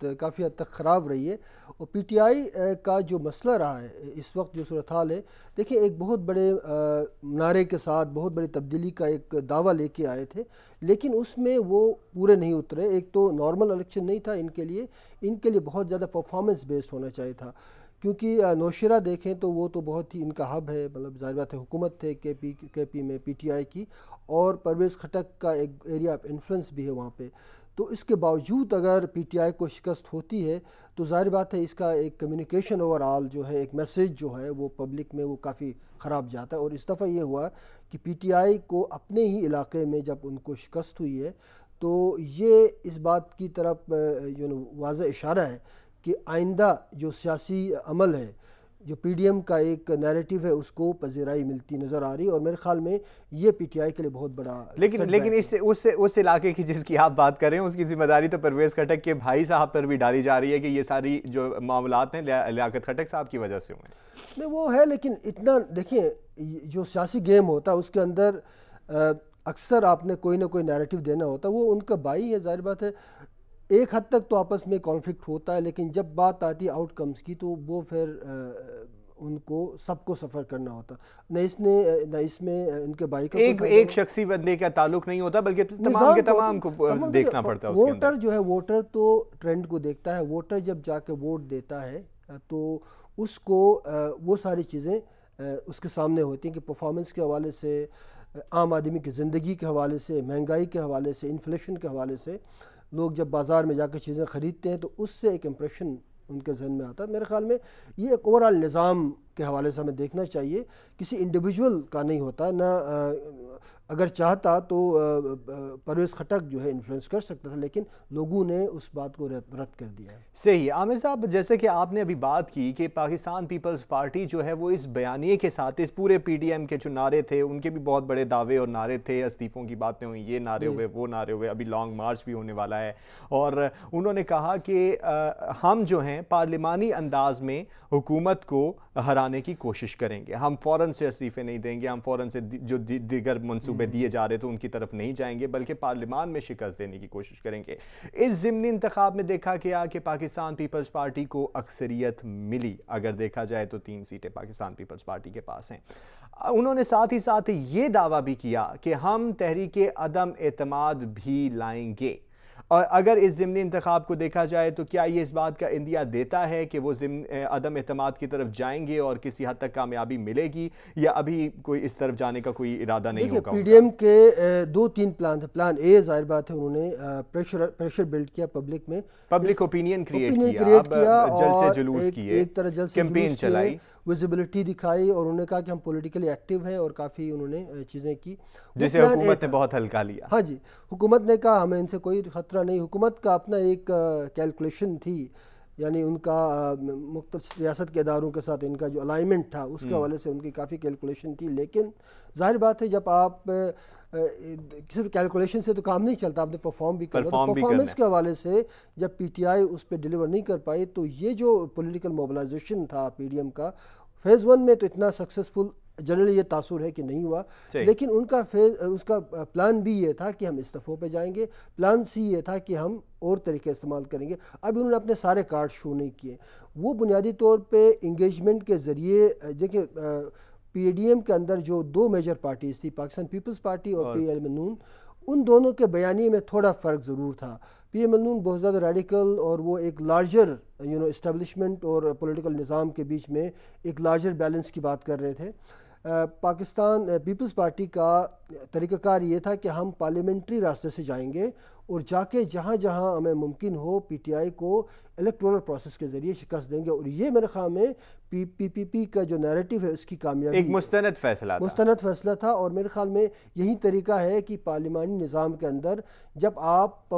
کافی حد تک خراب رہی ہے. اور پی ٹی آئی کا جو مسئلہ رہا ہے اس وقت جو صورتحال ہے، دیکھیں ایک بہت بڑے نعرے کے ساتھ بہت بڑی تبدیلی کا ایک دعویٰ لے کے آئے تھے، لیکن اس میں وہ پورے نہیں اترے. ایک تو نارمل الیکشن نہیں تھا ان کے لیے بہت زیادہ پرفارمنس بیسڈ ہونا چاہیے تھا. کیونکہ نوشیرہ دیکھیں تو وہ تو بہت ہی ان کا ہب ہے، مطلب ظاہر بات ہے حکومت ہے کے پی میں پی ٹی آئی کی، اور پرویز خٹک کا ایک ایریا آف انفلوئنس بھی ہے وہاں پہ. تو اس کے باوجود اگر پی ٹی آئی کو شکست ہوتی ہے تو ظاہر بات ہے اس کا ایک کمیونیکیشن اوور آل جو ہے، ایک میسیج جو ہے وہ پبلک میں وہ کافی خراب جاتا ہے. اور اس دفعہ یہ ہوا کہ پی ٹی آئی کو اپنے ہی علاقے میں جب ان کو شکست ہوئی ہے تو یہ اس بات کی طرف واضح اشارہ ہے کہ آئندہ جو سیاسی عمل ہے، جو پی ڈی ایم کا ایک نیریٹو ہے، اس کو پذیرائی ملتی نظر آ رہی ہے. اور میرے خیال میں یہ پی ٹی آئی کے لیے بہت بڑا لیکن اس علاقے کی جس کی آپ بات کر رہے ہیں اس کی ذمہ داری تو پرویز خٹک کے بھائی صاحب پر بھی ڈالی جا رہی ہے کہ یہ ساری جو معاملات ہیں لیاقت خٹک صاحب کی وجہ سے ہوئے ہیں. نہیں وہ ہے، لیکن اتنا دیکھیں جو سیاسی گیم ہوتا ہے اس کے اندر اکثر آپ نے کوئی نہ کوئی نیریٹو دینا ہوتا ہے. وہ ان کا بھائی ہے، ظاہر بات ہے ایک حد تک تو آپس میں کانفلکٹ ہوتا ہے، لیکن جب بات آتی ہے آؤٹ کمز کی تو وہ پھر ان کو سب کو سفر کرنا ہوتا. نہ اس میں ان کے بھائی کا ایک شخصی بندے کا تعلق نہیں ہوتا، بلکہ تمام کے تمام کو دیکھنا پڑتا ہے. ووٹر جو ہے، ووٹر تو ٹرینڈ کو دیکھتا ہے. ووٹر جب جا کے ووٹ دیتا ہے تو اس کو وہ ساری چیزیں اس کے سامنے ہوتی ہیں کہ پرفارمنس کے حوالے سے، عام آدمی کی زندگی کے حوالے سے، مہنگائی کے حوالے سے، انفلیشن کے حوالے سے لوگ جب بازار میں جا کے چیزیں خریدتے ہیں تو اس سے ایک امپریشن ان کے ذہن میں آتا ہے. میرے خیال میں یہ ایک اوورآل نظام کے حوالے سے ہمیں دیکھنا چاہیے، کسی انڈیویجول کا نہیں ہوتا. نہ اگر چاہتا تو پرویز خٹک جو ہے انفلوئنس کر سکتا تھا، لیکن لوگوں نے اس بات کو رد کر دیا ہے. صحیح. عامر صاحب، جیسے کہ آپ نے ابھی بات کی کہ پاکستان پیپلز پارٹی جو ہے وہ اس بیانیے کے ساتھ، اس پورے پی ڈی ایم کے جو نعرے تھے ان کے بھی بہت بڑے دعوے اور نعرے تھے، استعفوں کی باتیں ہوئیں، یہ نعرے ہوئے، وہ نعرے ہوئے، ابھی لانگ مارچ بھی ہونے والا ہے. اور انہوں نے کہا کہ ہم جو ہیں پارلیمانی انداز میں حکومت کو ہرانے کی کوشش کریں گے، ہم فوراً سے استعفے نہیں دیں گے، ہم فوراً سے جو دیگر منصوبے دیے جا رہے تو ان کی طرف نہیں جائیں گے، بلکہ پارلیمان میں شکست دینے کی کوشش کریں گے. اس ضمنی انتخاب میں دیکھا گیا کہ پاکستان پیپلز پارٹی کو اکثریت ملی، اگر دیکھا جائے تو 3 سیٹیں پاکستان پیپلز پارٹی کے پاس ہیں. انہوں نے ساتھ ہی ساتھ یہ دعویٰ بھی کیا کہ ہم تحریک عدم اعتماد بھی لائیں گے. اور اگر اس ضمنی انتخاب کو دیکھا جائے تو کیا یہ اس بات کا اندیا دیتا ہے کہ وہ عدم اعتماد کی طرف جائیں گے اور کسی حد تک کامیابی ملے گی، یا ابھی کوئی اس طرف جانے کا کوئی ارادہ نہیں ہوگا؟ پی ڈی ایم کے 2-3 پلان تھے. پلان اے ظاہر بات ہے انہوں نے پریشر بلڈ کیا پبلک میں، پبلک اوپینین کریٹ کیا، جلسے جلوس کیے، ایک طرح جلسے کیمپین چلائی، ویزیبلٹی دکھائی، اور انہوں نے کہا کہ ہم پولیٹیکلی ایکٹیو ہیں، اور کافی انہوں نے چیزیں کی جسے حکومت نے بہت ہلکا لیا. ہاں جی، حکومت نے کہا ہمیں ان سے کوئی خطرہ نہیں. حکومت کا اپنا ایک کیلکولیشن تھی، یعنی ان کا مختلف ریاست کے اداروں کے ساتھ ان کا جو الائنمنٹ تھا اس کے حوالے سے ان کی کافی کیلکولیشن تھی. لیکن ظاہر بات ہے جب آپ صرف کیلکولیشن سے تو کام نہیں چلتا، آپ نے پرفارم بھی کرنا. پرفارمنس کے حوالے سے جب پی ٹی آئی اس پہ ڈیلیور نہیں کر پائی تو یہ جو پولیٹیکل موبلائزیشن تھا پی ڈی ایم کا فیز 1 میں تو اتنا سکسیسفل جنرلی یہ تاثر ہے کہ نہیں ہوا. لیکن ان کا اس کا پلان بھی یہ تھا کہ ہم استعفوں پہ جائیں گے. پلان سی یہ تھا کہ ہم اور طریقے استعمال کریں گے. اب انہوں نے اپنے سارے کارڈ شو نہیں کیے. وہ بنیادی طور پہ انگیجمنٹ کے ذریعے، دیکھیں پی ڈی ایم کے اندر جو 2 میجر پارٹیز تھی، پاکستان پیپلز پارٹی اور پی ایم ایل نون، ان دونوں کے بیانیے میں تھوڑا فرق ضرور تھا. پی ایم ایل نون بہت زیادہ ریڈیکل، اور وہ ایک لارجر اسٹیبلشمنٹ اور پولیٹیکل نظام کے بیچ میں ایک لارجر بیلنس کی بات کر رہے تھے. پاکستان پیپلز پارٹی کا طریقہ کار یہ تھا کہ ہم پارلیمنٹری راستے سے جائیں گے اور جا کے جہاں جہاں ہمیں ممکن ہو پی ٹی آئی کو الیکٹورل پروسیس کے ذریعے شکست دیں گے. اور یہ میرے خیال میں پی پی کا جو نیریٹو ہے اس کی کامیابی ایک مستند فیصلہ تھا. اور میرے خیال میں یہی طریقہ ہے کہ پارلیمانی نظام کے اندر جب آپ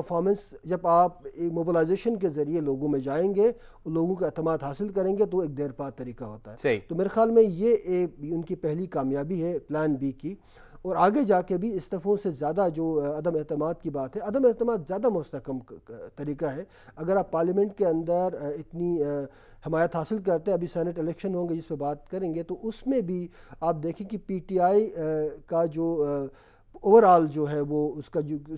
جب آپ موبلائزیشن کے ذریعے لوگوں میں جائیں گے، لوگوں کا اعتماد حاصل کریں گے، تو ایک دیر پا طریقہ ہوتا ہے. تو میرے خیال میں یہ ان کی پہلی کامیابی ہے پلان بی کی. اور آگے جا کے بھی استعفوں سے زیادہ جو عدم اعتماد کی بات ہے، عدم اعتماد زیادہ مستحکم طریقہ ہے. اگر آپ پارلیمنٹ کے اندر اتنی حمایت حاصل کرتے ہیں، ابھی سینٹ الیکشن ہوں گے جس پہ بات کریں گے، تو اس میں بھی آپ دیکھیں کہ پی ٹی آئی کا جو اوور آل جو ہے وہ اس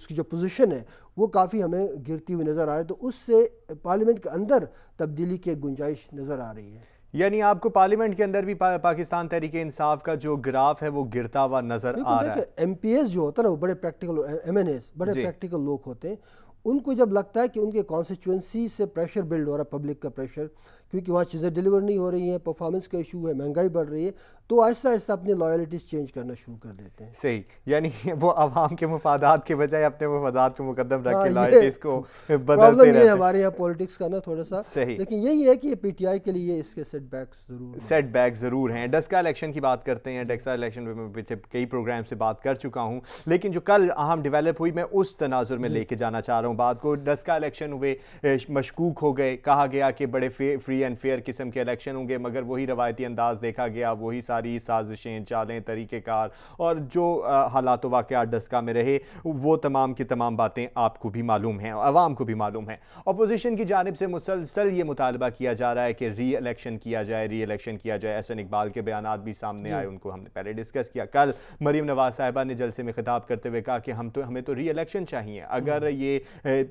کی جو پوزیشن ہے وہ کافی ہمیں گرتی ہوئی نظر آ رہی ہے، تو اس سے پارلیمنٹ کے اندر تبدیلی کی ایک گنجائش نظر آ رہی ہے۔ یعنی آپ کو پارلیمنٹ کے اندر بھی پاکستان تحریک انصاف کا جو گراف ہے وہ گرتا ہوا نظر آ رہا ہے؟ ایم پی ایز جو ہوتا ہے نا وہ بڑے پریکٹیکل، ایم این ایز بڑے پریکٹیکل لوگ ہوتے ہیں، ان کو جب لگتا ہے کہ ان کے کانسٹیچوئنسی سے پریشر بلڈ ہو رہا ہے، پبلک کا پریشر، کیونکہ وہاں چیزیں ڈیلیور نہیں ہو رہی ہیں، پرفارمنس کا ایشو ہے، مہنگائی بڑھ رہی ہے، تو آہستہ آہستہ اپنی لائلٹیز چینج کرنا شروع کر دیتے ہیں۔ صحیح، یعنی وہ عوام کے مفادات کے بجائے اپنے مفادات کو مقدم رکھ کے لائلٹیز کو بدلتے پرابلم رہتے یہ ہیں۔ ہمارے یہاں پولیٹکس کا نا تھوڑا سا، لیکن یہی ہے کہ یہ پی ٹی آئی کے لیے اس کے سیٹ بیک ضرور ہیں۔ ڈسکا الیکشن کی بات کرتے ہیں، ڈسکا الیکشن پہ میں پیچھے کئی پروگرام سے بات کر چکا ہوں، لیکن جو کل اہم ڈیولپ ہوئی میں اس تناظر میں لے کے جانا چاہ رہا ہوں بات کو۔ ڈسکا الیکشن ہوئے، مشکوک ہو گئے، کہا گیا کہ بڑے فری اینڈ فیئر قسم کے الیکشن ہوں گے، مگر وہی روایتی انداز دیکھا گیا، وہی ساری سازشیں، چالیں، طریقہ کار اور جو حالات و واقعات ڈسکا میں رہے، وہ تمام کی تمام باتیں آپ کو بھی معلوم ہیں، عوام کو بھی معلوم ہیں۔ اپوزیشن کی جانب سے مسلسل یہ مطالبہ کیا جا رہا ہے کہ ری الیکشن کیا جائے۔ احسن اقبال کے بیانات بھی سامنے آئے، ان کو ہم نے پہلے ڈسکس کیا۔ کل مریم نواز صاحبہ نے جلسے میں خطاب کرتے ہوئے کہا کہ ہمیں تو ری الیکشن چاہیے، اگر یہ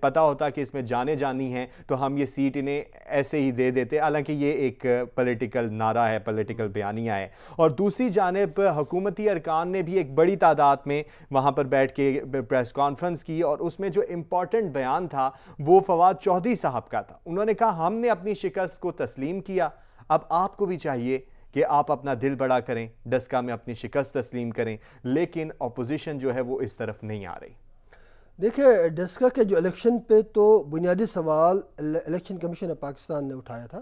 پتا ہوتا کہ اس میں جانے جانی ہیں تو ہم یہ سیٹ انہیں ایسے ہی دے دیتے، حالانکہ یہ ایک پولیٹیکل نعرہ ہے، پولیٹیکل بیانیہ ہے۔ اور دوسری جانب حکومتی ارکان نے بھی ایک بڑی تعداد میں وہاں پر بیٹھ کے پریس کانفرنس کی، اور اس میں جو امپورٹنٹ بیان تھا وہ فواد چوہدری صاحب کا تھا۔ انہوں نے کہا ہم نے اپنی شکست کو تسلیم کیا، اب آپ کو بھی چاہیے کہ آپ اپنا دل بڑا کریں، ڈسکا میں اپنی شکست تسلیم کریں، لیکن اپوزیشن جو ہے وہ اس طرف نہیں آ رہی۔ دیکھیں ڈسکا کے جو الیکشن پہ تو بنیادی سوال الیکشن کمیشن آف پاکستان نے اٹھایا تھا،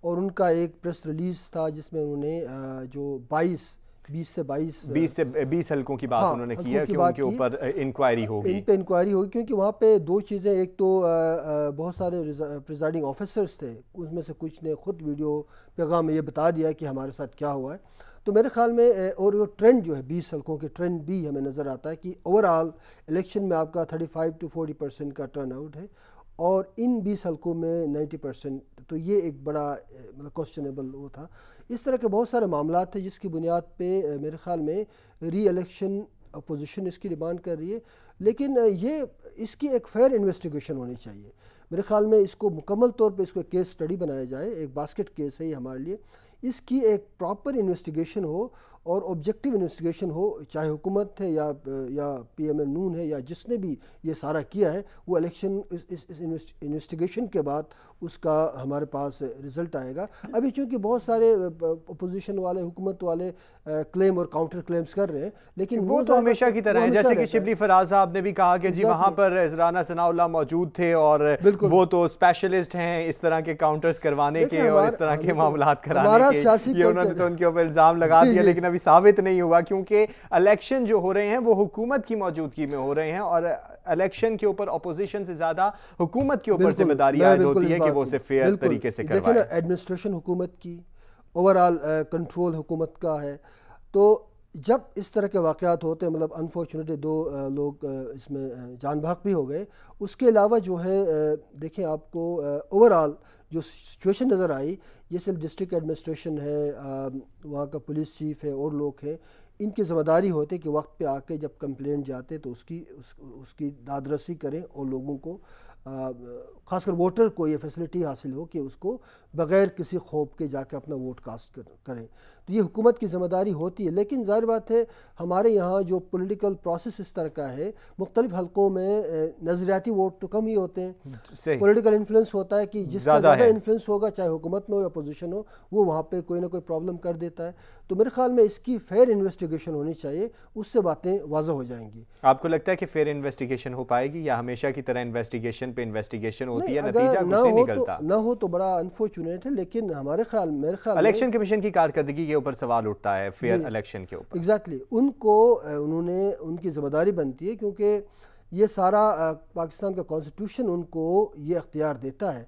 اور ان کا ایک پریس ریلیز تھا جس میں انہوں نے جو 20 حلقوں کی بات انہوں نے کی ہے کہ ان کے اوپر انکوائری ہوگی، ان پہ انکوائری ہوگی، کیونکہ وہاں پہ دو چیزیں، ایک تو بہت سارے پریزائڈنگ آفیسرز تھے، اس میں سے کچھ نے خود ویڈیو پیغام میں یہ بتا دیا کہ ہمارے ساتھ کیا ہوا ہے، تو میرے خیال میں اور وہ ٹرینڈ جو ہے 20 حلقوں کے ٹرینڈ بھی ہمیں نظر آتا ہے کہ اوور آل الیکشن میں آپ کا 35 to 40% کا ٹرن آؤٹ ہے، اور ان 20 حلقوں میں 90%، تو یہ ایک بڑا مطلب کوسچنیبل وہ تھا۔ اس طرح کے بہت سارے معاملات تھے جس کی بنیاد پہ میرے خیال میں ری الیکشن اپوزیشن اس کی ڈیمانڈ کر رہی ہے، لیکن یہ اس کی ایک فیئر انویسٹیگیشن ہونی چاہیے میرے خیال میں۔ اس کو مکمل طور پہ اس کو کیس سٹڈی بنایا جائے، ایک باسکٹ کیس ہے یہ ہمارے لیے، اس کی ایک پراپر انویسٹیگیشن ہو اور آبجیکٹیو انویسٹیگیشن ہو، چاہے حکومت ہے یا پی ایم ایل نون ہے یا جس نے بھی یہ سارا کیا ہے، وہ الیکشن اس انویسٹیگیشن کے بعد اس کا ہمارے پاس رزلٹ آئے گا۔ ابھی چونکہ بہت سارے اپوزیشن والے، حکومت والے کلیم اور کاؤنٹر کلیمز کر رہے ہیں، لیکن وہ تو ہمیشہ کی طرح ہے، جیسے کہ شبلی فراز صاحب نے بھی کہا کہ جی وہاں پر رانا ثناء اللہ موجود تھے اور وہ تو اسپیشلسٹ ہیں اس طرح کے کاؤنٹرز کروانے کے اور اس طرح کے معاملات کرانے کے، یہ انہوں نے تو ان کے اوپر الزام لگا دیا، لیکن ابھی ثابت نہیں ہوا، کیونکہ الیکشن جو ہو رہے ہیں وہ حکومت کی موجودگی میں ہو رہے ہیں، اور الیکشن کے اوپر اپوزیشن سے زیادہ حکومت کے اوپر ذمہ داری عائد ہوتی ہے کہ وہ اسے فیئر طریقے سے کروائے۔ دیکھیں نا، ایڈمنسٹریشن حکومت کی، اوور آل کنٹرول حکومت کا ہے، تو جب اس طرح کے واقعات ہوتے ہیں، مطلب انفارچونیٹلی 2 لوگ اس میں جان بحق بھی ہو گئے، اس کے علاوہ جو ہے دیکھیں آپ کو اوور آل جو سچویشن نظر آئی، یہ صرف ڈسٹرکٹ ایڈمنسٹریشن ہے، وہاں کا پولیس چیف ہے اور لوگ ہیں، ان کی ذمہ داری ہوتی ہے کہ وقت پہ آ کے جب کمپلینٹ جاتے تو اس کی داد رسی کریں، اور لوگوں کو خاص کر ووٹر کو یہ فیسلٹی حاصل ہو کہ اس کو بغیر کسی خوف کے جا کے اپنا ووٹ کاسٹ کریں، تو یہ حکومت کی ذمہ داری ہوتی ہے۔ لیکن ظاہر بات ہے ہمارے یہاں جو پولیٹیکل پروسیس اس طرح کا ہے، مختلف حلقوں میں نظریاتی ووٹ تو کم ہی ہوتے ہیں، پولیٹیکل انفلوئنس ہوتا ہے کہ جس کا زیادہ انفلوئنس ہوگا، چاہے حکومت میں ہو یا اپوزیشن ہو، وہ وہاں پہ کوئی نہ کوئی پرابلم کر دیتا ہے، تو میرے خیال میں اس کی فیئر انویسٹیگیشن ہونی چاہیے، اس سے باتیں واضح ہو جائیں گی۔ آپ کو لگتا ہے کہ فیئر انویسٹیگیشن ہو پائے گی، یا ہمیشہ کی طرح انویسٹیگیشن پہ انویسٹیگیشن ہوتی ہے، نتیجہ کچھ نہیں نکلتا؟ نہ ہو تو بڑا انفارچونیٹ ہے، لیکن میرے خیال الیکشن کمیشن کی کارکردگی کے اوپر سوال اٹھتا ہے، فیئر الیکشن کے اوپر۔ ایگزیکٹلی، ان کی ذمہ داری بنتی ہے، کیونکہ یہ سارا پاکستان کا کانسٹیٹیوشن ان کو یہ اختیار دیتا ہے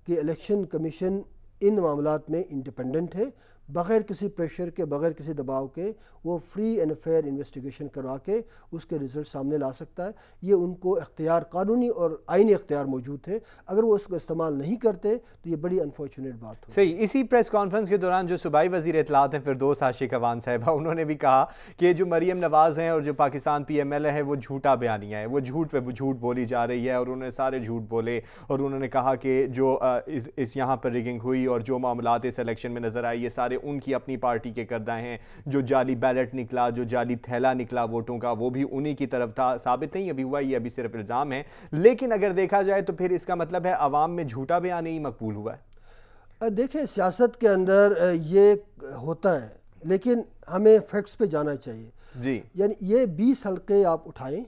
کہ الیکشن کمیشن ان معاملات میں انڈیپینڈنٹ ہے، بغیر کسی پریشر کے، بغیر کسی دباؤ کے وہ فری اینڈ فیئر انویسٹیگیشن کروا کے اس کے رزلٹ سامنے لا سکتا ہے. یہ ان کو اختیار، قانونی اور آئینی اختیار موجود ہے. اگر وہ اس کو استعمال نہیں کرتے تو یہ بڑی انفارچونیٹ بات ہو. صحیح. اسی پریس کانفرنس کے دوران جو صوبائی وزیر اطلاعات ہیں فردوس عاشق اوان صاحبہ، انہوں نے بھی کہا کہ جو مریم نواز ہیں اور جو Pakistan P M L A ہے وہ جھوٹا بیانیہ ہے، وہ جھوٹ پہ جھوٹ بولی جا رہی ہے، اور انہوں نے سارے جھوٹ بولے. اور انہوں نے کہا کہ جو اس یہاں پر ریگنگ ہوئی اور جو معاملات اس الیکشن میں نظر آئی، یہ سارے ان کی اپنی پارٹی کے کردہ ہیں. جو جعلی بیلٹ نکلا، جو جعلی تھیلا نکلا ووٹوں کا، وہ بھی انہی کی طرف تھا. ثابت نہیں ابھی ہوا، یہ ابھی صرف الزام ہے. لیکن اگر دیکھا جائے تو پھر اس کا مطلب ہے عوام میں جھوٹا بیان ہی مقبول ہوا ہے. دیکھیں سیاست کے اندر یہ ہوتا ہے، لیکن ہمیں فیکٹس پہ جانا چاہیے. جی یعنی یہ 20 حلقے آپ اٹھائیں،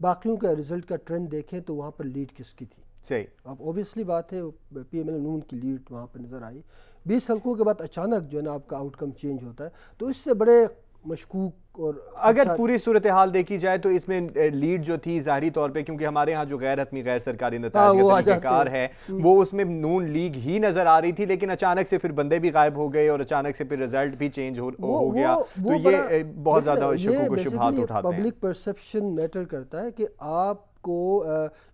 باقیوں کا رزلٹ کا ٹرینڈ دیکھیں تو وہاں پر لیڈ کس کی تھی. صحیح. اب اوبیسلی بات ہے پی ایم ایل نون کی لیڈ وہاں پہ نظر آئی. 20 حلقوں کے بعد اچانک جو ہے نا آپ کا آؤٹ کم چینج ہوتا ہے، تو اس سے بڑے مشکوک. اور اگر پوری صورتحال دیکھی جائے تو اس میں لیڈ جو تھی ظاہری طور پہ، کیونکہ ہمارے ہاں جو غیر حتمی غیر سرکاری نتائج کا طریقہ کار ہے وہ اس میں نون لیگ ہی نظر آ رہی تھی، لیکن اچانک سے پھر بندے بھی غائب ہو گئے اور اچانک سے پھر رزلٹ بھی چینج ہو گیا. تو یہ بہت زیادہ شکوک و شبہات اٹھاتے ہیں. پبلک پرسیپشن میٹر کرتا ہے کہ آپ کو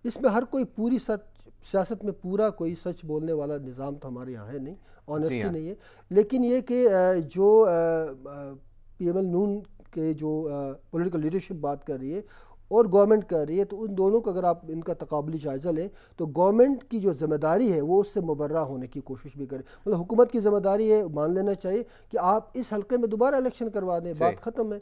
اس میں ہر کوئی پوری سیاست میں پورا کوئی سچ بولنے والا نظام تو ہمارے یہاں ہے نہیں، آنیسٹی نہیں ہے. لیکن یہ کہ جو پی ایم ایل نون کہ جو پولیٹیکل لیڈرشپ بات کر رہی ہے اور گورنمنٹ کر رہی ہے، تو ان دونوں کو اگر آپ ان کا تقابلی جائزہ لیں تو گورنمنٹ کی جو ذمہ داری ہے وہ اس سے مبرہ ہونے کی کوشش بھی کرے. مطلب حکومت کی ذمہ داری ہے، مان لینا چاہیے کہ آپ اس حلقے میں دوبارہ الیکشن کروا دیں، بات ختم ہے.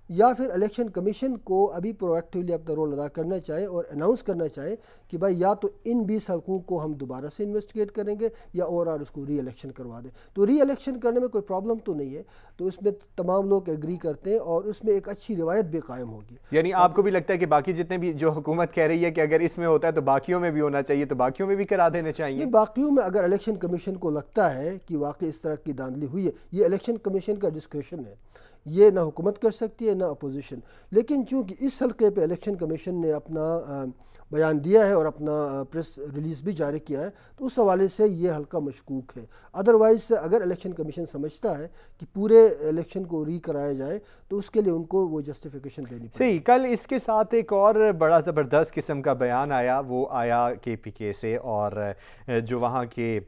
یا پھر الیکشن کمیشن کو ابھی پرو ایکٹیولی اپنا رول ادا کرنا چاہے اور اناؤنس کرنا چاہے کہ بھائی یا تو ان 20 حلقوں کو ہم دوبارہ سے انویسٹیگیٹ کریں گے یا اور اس کو ری الیکشن کروا دیں. تو ری الیکشن کرنے میں کوئی پرابلم تو نہیں ہے، تو اس میں تمام لوگ ایگری کرتے ہیں اور اس میں ایک اچھی روایت بھی قائم ہوگی. یعنی آپ کو بھی لگتا ہے کہ باقی جتنے بھی جو حکومت کہہ رہی ہے کہ اگر اس میں ہوتا ہے تو باقیوں میں بھی ہونا چاہیے، تو باقیوں میں بھی کرا دینے چاہیے؟ باقیوں میں اگر الیکشن کمیشن کو لگتا ہے کہ واقعی اس طرح کی دھاندلی ہوئی ہے، یہ الیکشن کمیشن کا ڈسکریشن ہے، یہ نہ حکومت کر سکتی ہے نہ اپوزیشن. لیکن چونکہ اس حلقے پہ الیکشن کمیشن نے اپنا بیان دیا ہے اور اپنا پریس ریلیز بھی جاری کیا ہے، تو اس حوالے سے یہ حلقہ مشکوک ہے. ادروائز اگر الیکشن کمیشن سمجھتا ہے کہ پورے الیکشن کو ری کرایا جائے تو اس کے لیے ان کو وہ جسٹیفیکیشن دینی پڑے. صحیح. کل اس کے ساتھ ایک اور بڑا زبردست قسم کا بیان آیا، وہ آیا کے پی کے سے، اور جو وہاں کے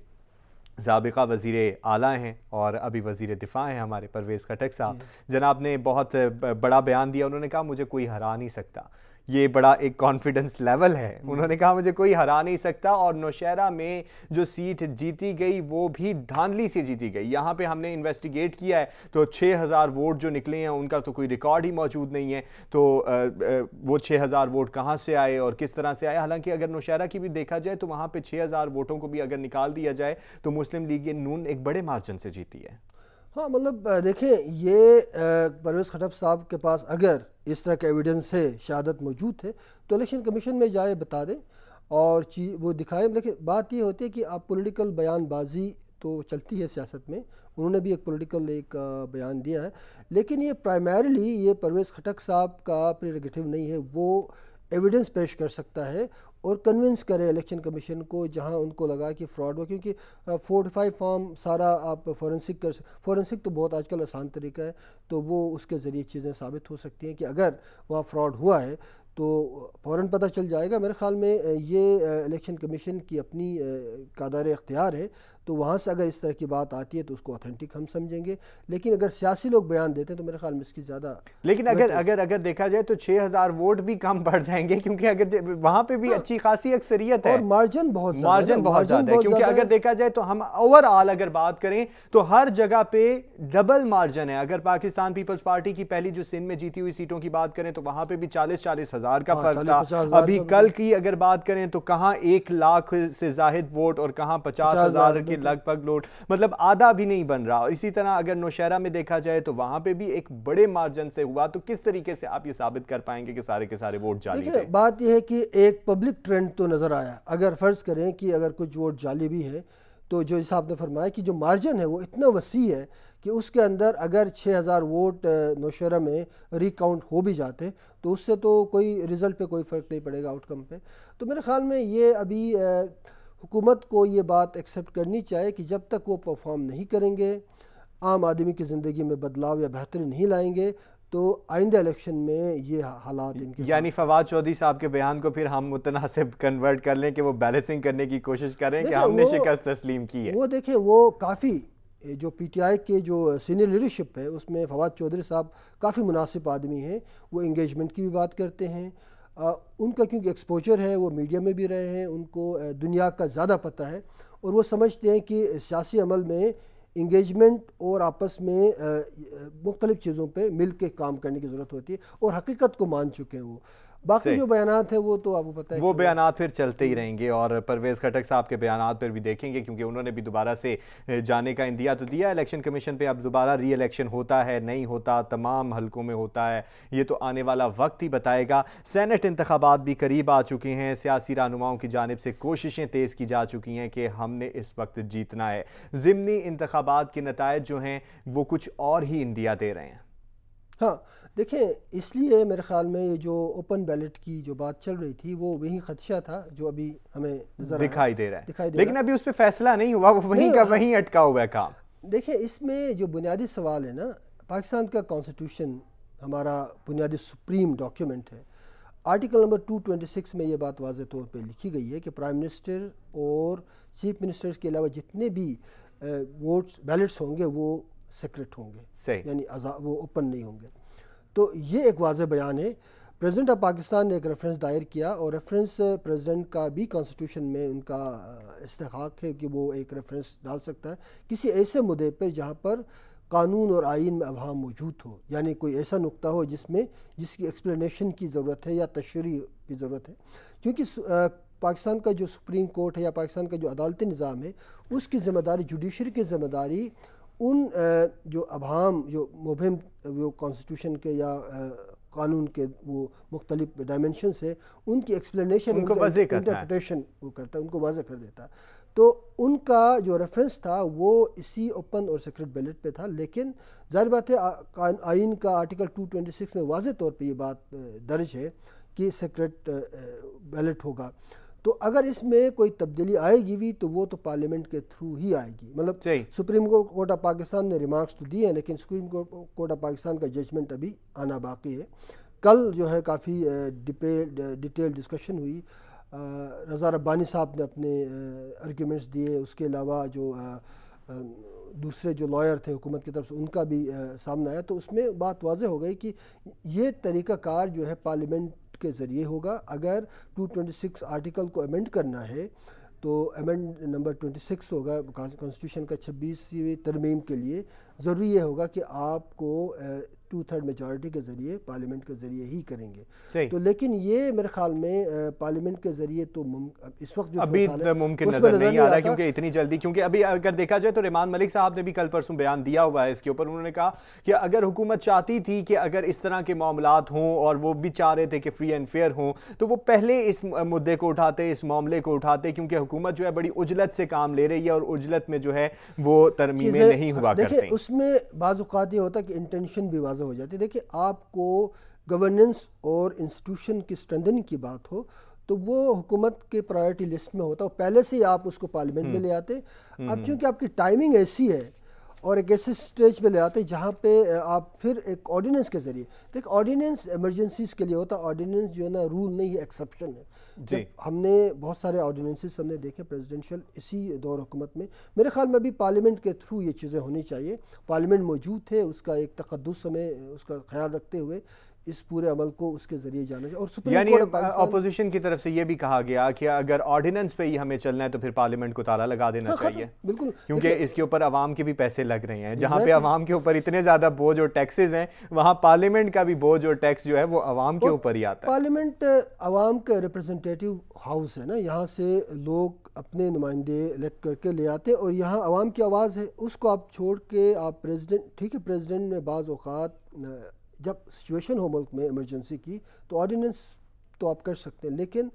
سابقہ وزیر اعلیٰ ہیں اور ابھی وزیر دفاع ہیں ہمارے پرویز خٹک صاحب، جناب نے بہت بڑا بیان دیا. انہوں نے کہا مجھے کوئی ہرا نہیں سکتا. یہ بڑا ایک کانفیڈنس لیول ہے. انہوں نے کہا مجھے کوئی ہرا نہیں سکتا، اور نوشہرہ میں جو سیٹ جیتی گئی وہ بھی دھاندلی سے جیتی گئی. یہاں پہ ہم نے انویسٹیگیٹ کیا ہے تو 6000 ووٹ جو نکلے ہیں ان کا تو کوئی ریکارڈ ہی موجود نہیں ہے. تو وہ 6000 ووٹ کہاں سے آئے اور کس طرح سے آئے؟ حالانکہ اگر نوشہرہ کی بھی دیکھا جائے تو وہاں پہ 6000 ووٹوں کو بھی اگر نکال دیا جائے تو مسلم لیگ نون ایک بڑے مارجن سے جیتی ہے. ہاں مطلب دیکھیں یہ پرویز خٹک صاحب کے پاس اگر اس طرح کا ایویڈنس ہے، شہادت موجود ہے، تو الیکشن کمیشن میں جائیں، بتا دیں اور وہ دکھائیں. لیکن بات یہ ہوتی ہے کہ آپ پولیٹیکل بیان بازی تو چلتی ہے سیاست میں، انہوں نے بھی ایک پولیٹیکل ایک بیان دیا ہے، لیکن یہ پرائمریلی یہ پرویز خٹک صاحب کا پریروگیٹو نہیں ہے. وہ ایویڈنس پیش کر سکتا ہے اور کنونس کرے الیکشن کمیشن کو جہاں ان کو لگا کہ فراڈ ہو، کیونکہ 45 فارم سارا آپ فورنسک فورنسک تو بہت آج کل آسان طریقہ ہے، تو وہ اس کے ذریعے چیزیں ثابت ہو سکتی ہیں کہ اگر وہاں فراڈ ہوا ہے تو فوراً پتہ چل جائے گا. میرے خیال میں یہ الیکشن کمیشن کی اپنی قادر اختیار ہے، تو وہاں سے اگر اس طرح کی بات آتی ہے تو اس کو اوتھینٹک ہم سمجھیں گے. لیکن اگر سیاسی لوگ بیان دیتے ہیں تو میرے خیال میں اس کی زیادہ، لیکن اگر دیکھا جائے تو 6000 ووٹ بھی کم پڑ جائیں گے، کیونکہ اگر وہاں پہ بھی اچھی خاصی اکثریت ہے اور مارجن بہت زیادہ ہے. کیونکہ اگر دیکھا جائے تو ہم اوور آل اگر بات کریں تو ہر جگہ پہ ڈبل مارجن ہے. اگر پاکستان پیپلز پارٹی کی پہلی جو سندھ میں جیتی ہوئی سیٹوں کی بات کریں تو وہاں پہ بھی 40,000 کا فرق تھا. ابھی کل کی اگر بات کریں تو کہاں 1 لاکھ سے زائد ووٹ اور کہاں 50,000 کے لگ بھگ ووٹ، مطلب آدھا بھی نہیں بن رہا. اسی طرح اگر نوشہرہ میں دیکھا جائے تو وہاں پہ بھی ایک بڑے مارجن سے ہوا. تو کس طریقے سے آپ یہ ثابت کر پائیں گے کہ سارے کے سارے ووٹ جعلی تھے؟ بات یہ ہے کہ ایک پبلک ٹرینڈ تو نظر آیا. اگر فرض کریں کہ اگر کچھ ووٹ جعلی بھی ہے تو جو صاحب نے فرمایا کہ جو مارجن ہے وہ اتنا وسیع ہے کہ اس کے اندر اگر 6000 ووٹ نوشہرہ میں ری کاؤنٹ ہو بھی جاتے تو اس سے تو کوئی رزلٹ پہ کوئی فرق نہیں پڑے گا، آؤٹ کم پہ. تو میرے خیال میں یہ ابھی حکومت کو یہ بات ایکسیپٹ کرنی چاہیے کہ جب تک وہ پرفارم نہیں کریں گے، عام آدمی کی زندگی میں بدلاؤ یا بہتری نہیں لائیں گے تو آئندہ الیکشن میں یہ حالات ان کے یعنی فواد چودھری صاحب کے بیان کو پھر ہم متناسب کنورٹ کر لیں کہ وہ بیلنسنگ کرنے کی کوشش کریں کہ ہم نے شکست تسلیم کی ہے. وہ دیکھیں وہ کافی جو پی ٹی آئی کے جو سینئر لیڈرشپ ہے اس میں فواد چودھری صاحب کافی مناسب آدمی ہیں. وہ انگیجمنٹ کی بھی بات کرتے ہیں. ان کا کیونکہ ایکسپوجر ہے، وہ میڈیا میں بھی رہے ہیں، ان کو دنیا کا زیادہ پتہ ہے اور وہ سمجھتے ہیں کہ سیاسی عمل میں انگیجمنٹ اور آپس میں مختلف چیزوں پہ مل کے کام کرنے کی ضرورت ہوتی ہے اور حقیقت کو مان چکے ہیں. وہ باقی جو بیانات ہیں وہ تو آپ کو پتہ ہے وہ بیانات پھر چلتے ہی رہیں گے اور پرویز خٹک صاحب کے بیانات پر بھی دیکھیں گے کیونکہ انہوں نے بھی دوبارہ سے جانے کا اندیا تو دیا الیکشن کمیشن پہ. اب دوبارہ ری الیکشن ہوتا ہے نہیں ہوتا، تمام حلقوں میں ہوتا ہے، یہ تو آنے والا وقت ہی بتائے گا. سینٹ انتخابات بھی قریب آ چکے ہیں. سیاسی رہنماؤں کی جانب سے کوششیں تیز کی جا چکی ہیں کہ ہم نے اس وقت جیتنا ہے. ضمنی انتخابات کے نتائج جو ہیں وہ کچھ اور ہی اندیا دے رہے ہیں. ہاں دیکھیں، اس لیے میرے خیال میں یہ جو اوپن بیلٹ کی جو بات چل رہی تھی وہ وہی خدشہ تھا جو ابھی ہمیں نظر دکھائی دے رہا ہے، لیکن ابھی اس پہ فیصلہ نہیں ہوا، وہ وہیں کا وہیں اٹکا ہوا ہے کام. دیکھیں اس میں جو بنیادی سوال ہے نا، پاکستان کا کانسٹیٹیوشن ہمارا بنیادی سپریم ڈاکیومنٹ ہے. آرٹیکل نمبر 226 میں یہ بات واضح طور پہ لکھی گئی ہے کہ پرائم منسٹر اور چیف منسٹر کے علاوہ جتنے بھی ووٹس بیلٹس ہوں گے وہ سیکرٹ ہوں گے، یعنی وہ اوپن نہیں ہوں گے. تو یہ ایک واضح بیان ہے. پریزیڈنٹ آف پاکستان نے ایک ریفرنس دائر کیا اور ریفرنس پریزیڈنٹ کا بھی کانسٹیٹیوشن میں ان کا استحقاق ہے کہ وہ ایک ریفرنس ڈال سکتا ہے کسی ایسے مدعے پر جہاں پر قانون اور آئین میں ابہام موجود ہو، یعنی کوئی ایسا نقطہ ہو جس کی ایکسپلینیشن کی ضرورت ہے یا تشریح کی ضرورت ہے. کیونکہ پاکستان کا جو سپریم کورٹ ہے یا پاکستان کا جو عدالتی نظام ہے اس کی ذمہ داری، جوڈیشری کی ذمہ داری ان جو ابہام جو مبہم وہ کانسٹیٹیوشن کے یا قانون کے وہ مختلف ڈائمنشنز ہے ان کی ایکسپلینیشن، انٹرپریٹیشن وہ کرتا ہے، ان کو واضح کر دیتا ہے. تو ان کا جو ریفرنس تھا وہ اسی اوپن اور سیکرٹ بیلٹ پہ تھا. لیکن ظاہر بات ہے آئین کا آرٹیکل 226 میں واضح طور پہ یہ بات درج ہے کہ سیکرٹ بیلٹ ہوگا. تو اگر اس میں کوئی تبدیلی آئے گی بھی تو وہ تو پارلیمنٹ کے تھرو ہی آئے گی. مطلب سپریم کورٹ آف پاکستان نے ریمارکس تو دیے ہیں لیکن سپریم کورٹ آف پاکستان کا ججمنٹ ابھی آنا باقی ہے. کل جو ہے کافی ڈیٹیل ڈسکشن ہوئی. رضا ربانی صاحب نے اپنے آرگیومنٹس دیے، اس کے علاوہ جو دوسرے جو لائر تھے حکومت کی طرف سے ان کا بھی سامنا آیا. تو اس میں بات واضح ہو گئی کہ یہ طریقہ کار جو ہے پارلیمنٹ کے ذریعے ہوگا. اگر 226 آرٹیکل کو ایمنڈ کرنا ہے تو ایمنڈ نمبر 26 ہوگا کانسٹیٹیوشن کا 26ویں ترمیم کے لیے. ضروری یہ ہوگا کہ آپ کو 2/3 میجارٹی کے ذریعے پارلیمنٹ کے ذریعے ہی کریں گے. تو لیکن یہ میرے خیال میں پارلیمنٹ کے ذریعے تو اس وقت جو ابھی ممکن نظر نہیں آ رہا کیونکہ اتنی جلدی، کیونکہ ابھی اگر دیکھا جائے تو ریمان ملک صاحب نے بھی کل پرسوں بیان دیا ہوا ہے اس کے اوپر. انہوں نے کہا کہ اگر حکومت چاہتی تھی کہ اگر اس طرح کے معاملات ہوں اور وہ بھی چاہ رہے تھے کہ فری اینڈ فیئر ہوں تو وہ پہلے اس مدعے کو اٹھاتے، اس معاملے کو اٹھاتے، کیونکہ حکومت جو ہے بڑی عجلت سے کام لے رہی ہے اور عجلت میں جو ہے وہ ترمیمیں نہیں ہوا کرتے. دیکھیں اس میں بعض اوقات یہ ہوتا ہے کہ انٹینشن بھی واضح ہو جاتی ہے. دیکھیں آپ کو گورننس اور انسٹیٹیوشن کی اسٹرینتھننگ کی بات ہو تو وہ حکومت کے پرائیورٹی لسٹ میں ہوتا ہے، پہلے سے ہی آپ اس کو پارلیمنٹ میں لے آتے. اب چونکہ آپ کی ٹائمنگ ایسی ہے اور ایک ایسے سٹیج پہ لے آتے جہاں پہ آپ پھر ایک آرڈیننس کے ذریعے، دیکھ آرڈیننس ایمرجنسیز کے لیے ہوتا ہے، آرڈیننس جو ہے نا رول نہیں ہے، ایکسیپشن ہے. جب ہم نے بہت سارے آرڈیننسز ہم نے دیکھے پریزیڈنشل اسی دور حکومت میں. میرے خیال میں بھی پارلیمنٹ کے تھرو یہ چیزیں ہونی چاہیے. پارلیمنٹ موجود تھے، اس کا ایک تقدس ہمیں اس کا خیال رکھتے ہوئے اس پورے عمل کو اس کے ذریعے جانا چاہیے. اور سپریم یعنی کورٹ اپوزیشن کی طرف سے یہ بھی کہا گیا کہ اگر آرڈیننس پہ ہی ہمیں چلنا ہے تو پھر پارلیمنٹ کو تالا لگا دینا چاہیے. بالکل، کیونکہ اس کے اوپر عوام کے بھی پیسے لگ رہے ہیں. جہاں پہ عوام کے اوپر اتنے زیادہ بوجھ اور ٹیکسز ہیں وہاں پارلیمنٹ کا بھی بوجھ اور ٹیکس جو ہے وہ عوام کے اوپر ہی آتا ہے. پارلیمنٹ عوام کا ریپرزنٹیٹیو ہاؤس ہے نا، یہاں سے لوگ اپنے نمائندے الیکٹ کر کے لے آتے اور یہاں عوام کی آواز ہے. اس کو آپ چھوڑ کے آپ پریزیڈنٹ، ٹھیک ہے پریزیڈنٹ میں بعض اوقات جب سچویشن ہو ملک میں ایمرجنسی کی تو آرڈیننس تو آپ کر سکتے ہیں، لیکن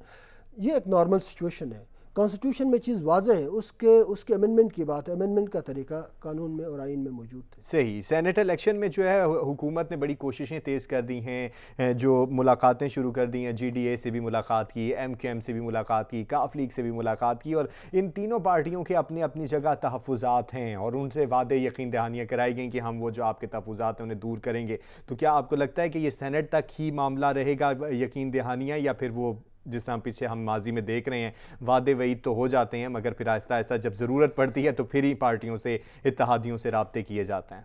یہ ایک نارمل سچویشن ہے. کانسٹیٹیوشن میں چیز واضح ہے، اس کے امینڈمنٹ کی بات ہے، امینڈمنٹ کا طریقہ قانون میں اور آئین میں موجود تھے۔ صحیح۔ سینیٹ الیکشن میں جو ہے حکومت نے بڑی کوششیں تیز کر دی ہیں، جو ملاقاتیں شروع کر دی ہیں، جی ڈی اے سے بھی ملاقات کی، ایم کیو ایم سے بھی ملاقات کی، کاف لیگ سے بھی ملاقات کی، اور ان تینوں پارٹیوں کے اپنی اپنی جگہ تحفظات ہیں اور ان سے وعدے یقین دہانیاں کرائی گئیں کہ ہم وہ جو آپ کے تحفظات ہیں انہیں دور کریں گے۔ تو کیا آپ کو لگتا ہے کہ یہ سینیٹ تک ہی معاملہ رہے گا یقین دہانیاں، یا پھر وہ جس طرح پیچھے ہم ماضی میں دیکھ رہے ہیں وعدے وعید تو ہو جاتے ہیں مگر پھر آہستہ آہستہ جب ضرورت پڑتی ہے تو پھر ہی پارٹیوں سے، اتحادیوں سے رابطے کیے جاتے ہیں؟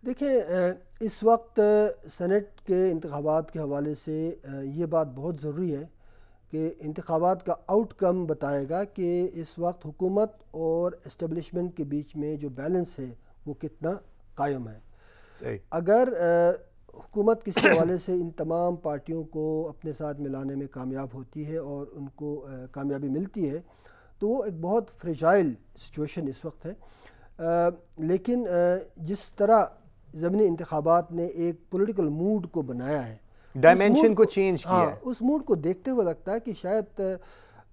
دیکھیں، اس وقت سینٹ کے انتخابات کے حوالے سے یہ بات بہت ضروری ہے کہ انتخابات کا آؤٹ کم بتائے گا کہ اس وقت حکومت اور اسٹیبلشمنٹ کے بیچ میں جو بیلنس ہے وہ کتنا قائم ہے۔ صحیح۔ اگر حکومت کسی حوالے سے ان تمام پارٹیوں کو اپنے ساتھ ملانے میں کامیاب ہوتی ہے اور ان کو کامیابی ملتی ہے تو وہ ایک بہت فریجائل سچویشن اس وقت ہے، لیکن جس طرح ضمنی انتخابات نے ایک پولیٹیکل موڈ کو بنایا ہے، ڈائمینشن کو چینج کیا ہے، اس موڈ کو دیکھتے ہوئے لگتا ہے کہ شاید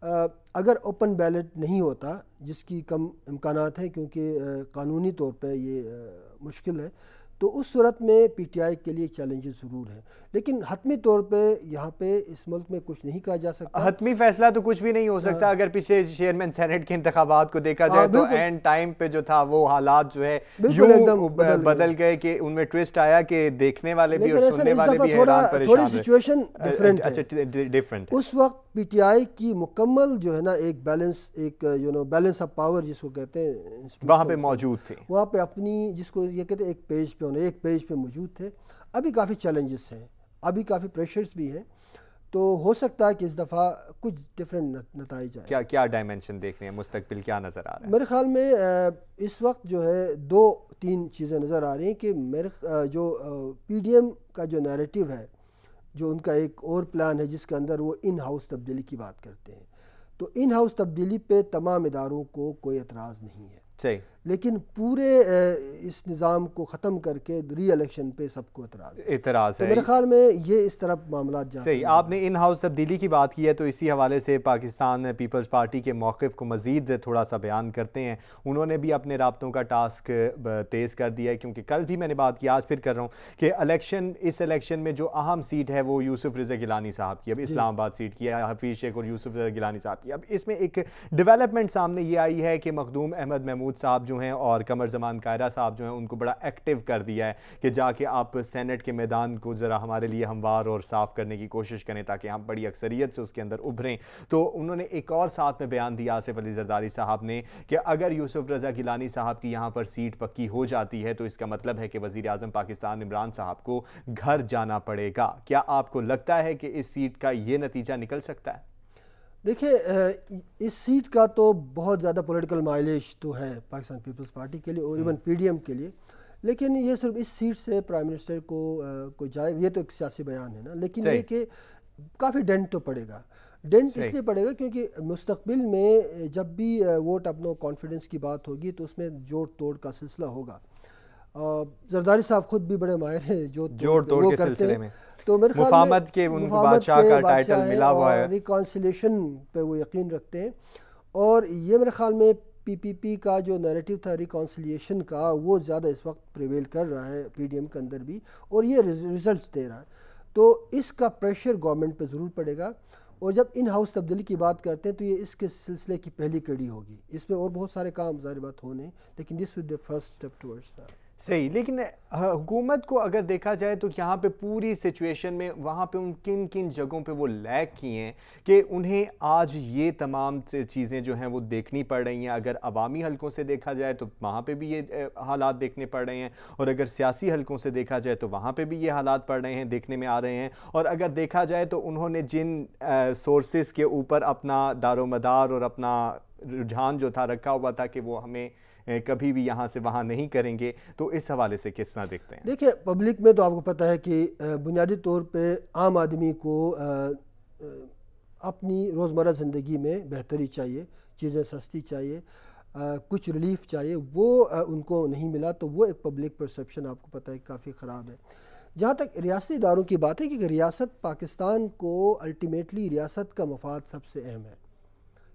اگر اوپن بیلٹ نہیں ہوتا، جس کی کم امکانات ہیں کیونکہ قانونی طور پہ یہ مشکل ہے، تو اس صورت میں پی ٹی آئی کے لیے چیلنجز ضرور ہیں، لیکن حتمی طور پہ یہاں پہ اس ملک میں کچھ نہیں کہا جا سکتا۔ حتمی فیصلہ تو کچھ بھی نہیں ہو سکتا۔ اگر پیچھے چیئرمین سینیٹ کے انتخابات کو دیکھا جائے تو اینڈ ٹائم پہ جو تھا وہ حالات جو ہے یوں بدل گئے کہ ان میں ٹویسٹ آیا کہ دیکھنے والے بھی اور سننے والے بھی حیران پریشان تھوڑی سچویشن ڈیفرنٹ۔ اس وقت پی ٹی آئی کی مکمل جو ہے نا ایک بیلنس آف پاور جس کو کہتے ہیں وہاں پہ موجود تھے، وہاں پہ اپنی جس کو یہ کہتے ہیں ایک پیج پہ موجود تھے۔ ابھی کافی چیلنجز ہیں، ابھی کافی پریشرز بھی ہیں، تو ہو سکتا ہے کہ اس دفعہ کچھ ڈفرینٹ نتائج آئے۔ کیا ڈائمینشن دیکھ رہے ہیں، مستقبل کیا نظر آ رہا ہے؟ میرے خیال میں اس وقت جو ہے 2-3 چیزیں نظر آ رہی ہیں کہ جو پی ڈی ایم کا جو نیریٹو ہے، جو ان کا ایک اور پلان ہے جس کے اندر وہ ان ہاؤس تبدیلی کی بات کرتے ہیں، تو ان ہاؤس تبدیلی پہ تمام اداروں کو کوئی اعتراض نہیں ہے، صحیح، لیکن پورے اس نظام کو ختم کر کے ری الیکشن پہ سب کو اعتراض ہے۔ میرے خیال میں یہ اس طرف معاملات جاتے ہیں۔ صحیح، آپ نے ان ہاؤس تبدیلی کی بات کی ہے تو اسی حوالے سے پاکستان پیپلز پارٹی کے موقف کو مزید تھوڑا سا بیان کرتے ہیں۔ انہوں نے بھی اپنے رابطوں کا ٹاسک تیز کر دیا ہے، کیونکہ کل بھی میں نے بات کی، آج پھر کر رہا ہوں کہ اس الیکشن میں جو اہم سیٹ ہے وہ یوسف رضا گیلانی صاحب کی، اب اسلام آباد سیٹ کی ہے، حفیظ شیخ اور یوسف رضا گیلانی صاحب کی۔ اب اس میں ایک ڈیولپمنٹ سامنے یہ آئی ہے کہ مخدوم احمد محمود صاحب جو ہیں اور قمر زمان قاہرہ صاحب جو ہیں ان کو بڑا ایکٹیو کر دیا ہے کہ جا کے آپ سینٹ کے میدان کو ذرا ہمارے لیے ہموار اور صاف کرنے کی کوشش کریں تاکہ ہم بڑی اکثریت سے اس کے اندر ابھریں۔ تو انہوں نے ایک اور ساتھ میں بیان دیا آصف علی زرداری صاحب نے کہ اگر یوسف رضا گیلانی صاحب کی یہاں پر سیٹ پکی ہو جاتی ہے تو اس کا مطلب ہے کہ وزیر اعظم پاکستان عمران صاحب کو گھر جانا پڑے گا۔ کیا آپ کو لگتا ہے کہ اس سیٹ کا یہ نتیجہ نکل سکتا ہے؟ دیکھیں، اس سیٹ کا تو بہت زیادہ پولیٹیکل مائلیج تو ہے پاکستان پیپلز پارٹی کے لیے اور ایون پی ڈی ایم کے لیے، لیکن یہ صرف اس سیٹ سے پرائم منسٹر کو جائے، یہ تو ایک سیاسی بیان ہے نا، لیکن یہ کہ کافی ڈینٹ تو پڑے گا۔ ڈینٹ اس لیے پڑے گا کیونکہ مستقبل میں جب بھی ووٹ اپنو کانفیڈنس کی بات ہوگی تو اس میں جوڑ توڑ کا سلسلہ ہوگا۔ زرداری صاحب خود بھی بڑے ماہر ہیں جوڑ توڑ کے سلسلے میں، تو میرے خیال میں مفاہمت کے ان کو بادشاہ کا ٹائٹل ملا ہوا ہے، ریکانسیلیشن پہ وہ یقین رکھتے ہیں، اور یہ میرے خیال میں پی پی کا جو نیریٹو تھا ریکانسیلیشن کا وہ زیادہ اس وقت پریویل کر رہا ہے پی ڈی ایم کے اندر بھی، اور یہ ریزلٹس دے رہا ہے، تو اس کا پریشر گورنمنٹ پہ ضرور پڑے گا۔ اور جب ان ہاؤس تبدیلی کی بات کرتے ہیں تو یہ اس کے سلسلے کی پہلی کڑی ہوگی، اس میں اور بہت سارے کام ظاہر بات ہونے، لیکن this with the first step towards that. صحیح، لیکن حکومت کو اگر دیکھا جائے تو یہاں پہ پوری سچویشن میں وہاں پہ ان کن کن جگہوں پہ وہ لیک کیے ہیں کہ انہیں آج یہ تمام چیزیں جو ہیں وہ دیکھنی پڑ رہی ہیں۔ اگر عوامی حلقوں سے دیکھا جائے تو وہاں پہ بھی یہ حالات دیکھنے پڑ رہے ہیں، اور اگر سیاسی حلقوں سے دیکھا جائے تو وہاں پہ بھی یہ حالات پڑ رہے ہیں، دیکھنے میں آ رہے ہیں۔ اور اگر دیکھا جائے تو انہوں نے جن سورسز کے اوپر اپنا دار و مدار اور اپنا رجحان جو تھا رکھا ہوا تھا کہ وہ ہمیں کبھی بھی یہاں سے وہاں نہیں کریں گے، تو اس حوالے سے کس طرح دیکھتے ہیں؟ دیکھیں، پبلک میں تو آپ کو پتہ ہے کہ بنیادی طور پہ عام آدمی کو اپنی روزمرہ زندگی میں بہتری چاہیے، چیزیں سستی چاہیے، کچھ ریلیف چاہیے، وہ ان کو نہیں ملا، تو وہ ایک پبلک پرسیپشن آپ کو پتہ ہے کافی خراب ہے۔ جہاں تک ریاستی اداروں کی بات ہے کہ ریاست پاکستان کو الٹیمیٹلی ریاست کا مفاد سب سے اہم ہے،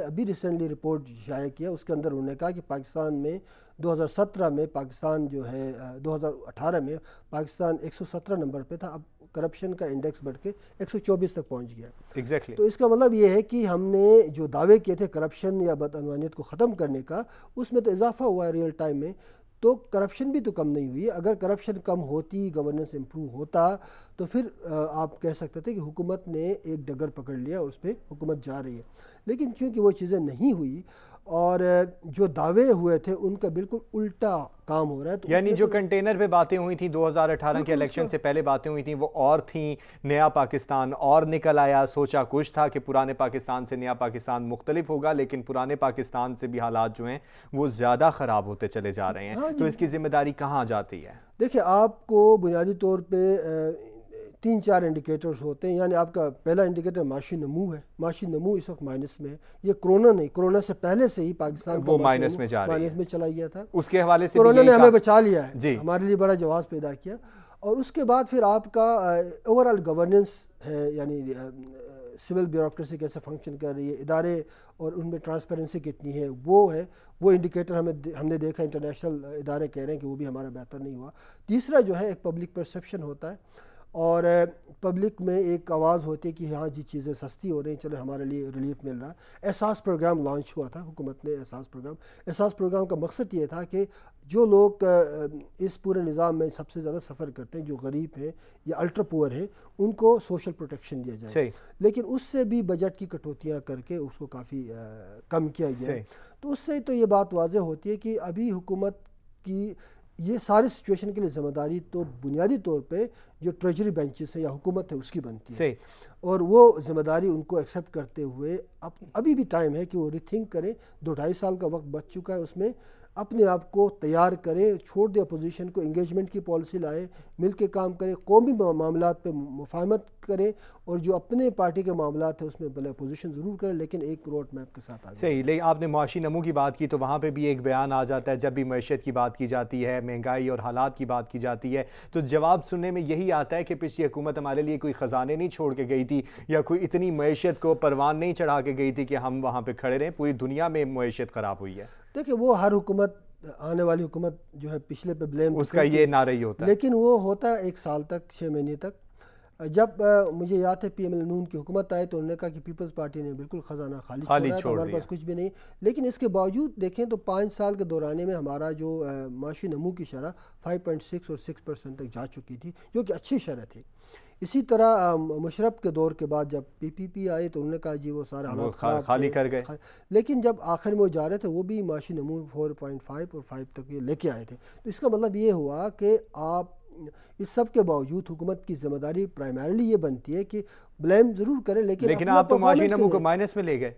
ابھی ریسنٹلی رپورٹ شائع کیا, اس کے اندر انہوں نے کہا کہ پاکستان میں 2017 میں پاکستان جو ہے 2018 میں پاکستان 117 نمبر پہ تھا, اب کرپشن کا انڈیکس بڑھ کے 124 تک پہنچ گیا. ایگزیکٹلی. تو اس کا مطلب یہ ہے کہ ہم نے جو دعوے کیے تھے کرپشن یا بدعنوانیت کو ختم کرنے کا, اس میں تو اضافہ ہوا ہے ریئل ٹائم میں. تو کرپشن بھی تو کم نہیں ہوئی. اگر کرپشن کم ہوتی, گورننس امپروو ہوتا, تو پھر آپ کہہ سکتے تھے کہ حکومت نے ایک ڈگر پکڑ لیا اور اس پہ حکومت جا رہی ہے. لیکن چونکہ وہ چیزیں نہیں ہوئی اور جو دعوے ہوئے تھے ان کا بالکل الٹا کام ہو رہا ہے. یعنی جو کنٹینر پہ باتیں ہوئی تھیں 2018 کے الیکشن سے پہلے باتیں ہوئی تھیں وہ اور تھیں, نیا پاکستان اور نکل آیا. سوچا کچھ تھا کہ پرانے پاکستان سے نیا پاکستان مختلف ہوگا, لیکن پرانے پاکستان سے بھی حالات جو ہیں وہ زیادہ خراب ہوتے چلے جا رہے ہیں. تو اس کی ذمہ داری کہاں جاتی ہے؟ دیکھیں, آپ کو بنیادی طور پہ 3-4 انڈیکیٹرز ہوتے ہیں. یعنی آپ کا پہلا انڈیکیٹر معاشی نمو ہے. معاشی نمو اس وقت مائنس میں ہے. یہ کرونا نہیں, کرونا سے پہلے سے ہی پاکستان وہ مائنس میں جا رہی ہے, مائنس میں چلا گیا تھا. اس کے حوالے سے کرونا نے ہمیں بچا لیا ہے, جی, ہمارے لیے بڑا جواز پیدا کیا. اور اس کے بعد پھر آپ کا اوور آل گورننس ہے, یعنی سول بیوروکریسی کیسے فنکشن کر رہی ہے, ادارے اور ان میں ٹرانسپیرنسی کتنی ہے, وہ ہے. وہ انڈیکیٹر ہم نے دیکھا, انٹرنیشنل ادارے کہہ رہے ہیں کہ وہ بھی ہمارا بہتر نہیں ہوا. تیسرا جو ہے ایک پبلک پرسیپشن ہوتا ہے, اور پبلک میں ایک آواز ہوتی ہے کہ ہاں جی چیزیں سستی ہو رہی ہیں, چلو ہمارے لیے ریلیف مل رہا ہے. احساس پروگرام لانچ ہوا تھا, حکومت نے احساس پروگرام کا مقصد یہ تھا کہ جو لوگ اس پورے نظام میں سب سے زیادہ سفر کرتے ہیں, جو غریب ہیں یا الٹرا پور ہیں, ان کو سوشل پروٹیکشن دیا جائے. لیکن اس سے بھی بجٹ کی کٹوتیاں کر کے اس کو کافی کم کیا گیا. تو اس سے تو یہ بات واضح ہوتی ہے کہ ابھی حکومت کی یہ ساری سچویشن کے لیے ذمہ داری تو بنیادی طور پہ جو ٹریجری بینچز ہے یا حکومت ہے اس کی بنتی ہے. اور وہ ذمہ داری ان کو ایکسیپٹ کرتے ہوئے ابھی بھی ٹائم ہے کہ وہ ری تھنک کریں. 2-2.5 سال کا وقت بچ چکا ہے, اس میں اپنے آپ کو تیار کریں, چھوڑ دیں اپوزیشن کو, انگیجمنٹ کی پالیسی لائیں, مل کے کام کریں, قومی معاملات پہ مفاہمت کریں, اور جو اپنے پارٹی کے معاملات ہیں اس میں بھلے اپوزیشن ضرور کریں لیکن ایک روڈ میپ کے ساتھ آگے. صحیح. لیکن آپ نے معاشی نمو کی بات کی تو وہاں پہ بھی ایک بیان آ جاتا ہے, جب بھی معیشت کی بات کی جاتی ہے, مہنگائی اور حالات کی بات کی جاتی ہے, تو جواب سننے میں یہی آتا ہے کہ پچھلی حکومت ہمارے لیے کوئی خزانے نہیں چھوڑ کے گئی تھی, یا کوئی اتنی معیشت کو پروان نہیں چڑھا کے گئی تھی کہ ہم وہاں پہ کھڑے رہیں. پوری دنیا میں معیشت خراب ہوئی ہے. دیکھیں, وہ ہر حکومت, آنے والی حکومت جو ہے پچھلے پہ بلیم اس کا یہ نعرہ ہی ہوتا ہے, لیکن وہ ہوتا ہے 1 سال تک, 6 مہینے تک. جب مجھے یاد ہے پی ایم ایل نون کی حکومت آئی تو انہوں نے کہا کہ پیپلز پارٹی نے بالکل خزانہ خالی چھوڑا ہے, تو ہمارے پاس کچھ بھی نہیں. لیکن اس کے باوجود دیکھیں تو 5 سال کے دورانیے میں ہمارا جو معاشی نمو کی شرح 5.6 اور 6% تک جا چکی تھی, جو کہ اچھی شرح تھی. اسی طرح مشرف کے دور کے بعد جب پی پی پی آئے تو انہوں نے کہا جی وہ سارے حالات خراب خالی کر گئے. لیکن جب آخر میں وہ جا رہے تھے وہ بھی معاشی نمو 4.5 اور 5 تک یہ لے کے آئے تھے. تو اس کا مطلب یہ ہوا کہ آپ اس سب کے باوجود حکومت کی ذمہ داری پرائمریلی یہ بنتی ہے کہ بلیم ضرور کریں, لیکن آپ تو معاشی نمو کو مائنس میں لے گئے.